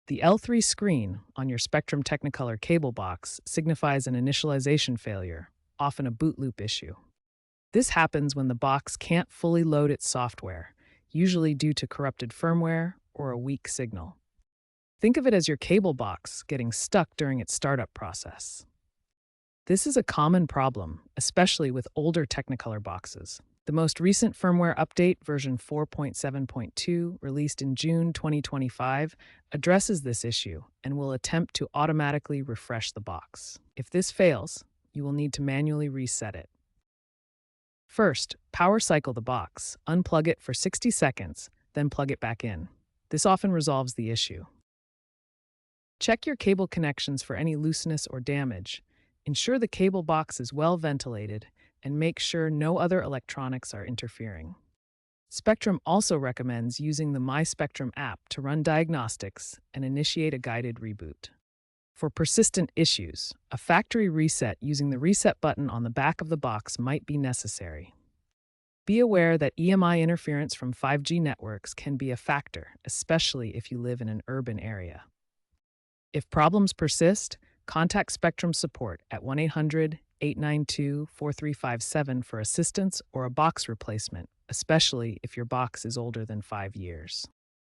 The L-3 screen on your Spectrum Technicolor cable box signifies an initialization failure, often a boot loop issue. This happens when the box can't fully load its software, usually due to corrupted firmware or a weak signal. Think of it as your cable box getting stuck during its startup process. This is a common problem, especially with older Technicolor boxes. The most recent firmware update, version 4.7.2, released in June 2025, addresses this issue and will attempt to automatically refresh the box. If this fails, you will need to manually reset it. First, power cycle the box, unplug it for 60 seconds, then plug it back in. This often resolves the issue. Check your cable connections for any looseness or damage. Ensure the cable box is well ventilated, and make sure no other electronics are interfering. Spectrum also recommends using the My Spectrum app to run diagnostics and initiate a guided reboot. For persistent issues, a factory reset using the reset button on the back of the box might be necessary. Be aware that EMI interference from 5G networks can be a factor, especially if you live in an urban area. If problems persist, contact Spectrum support at 1-800-892-4357 for assistance or a box replacement, especially if your box is older than 5 years.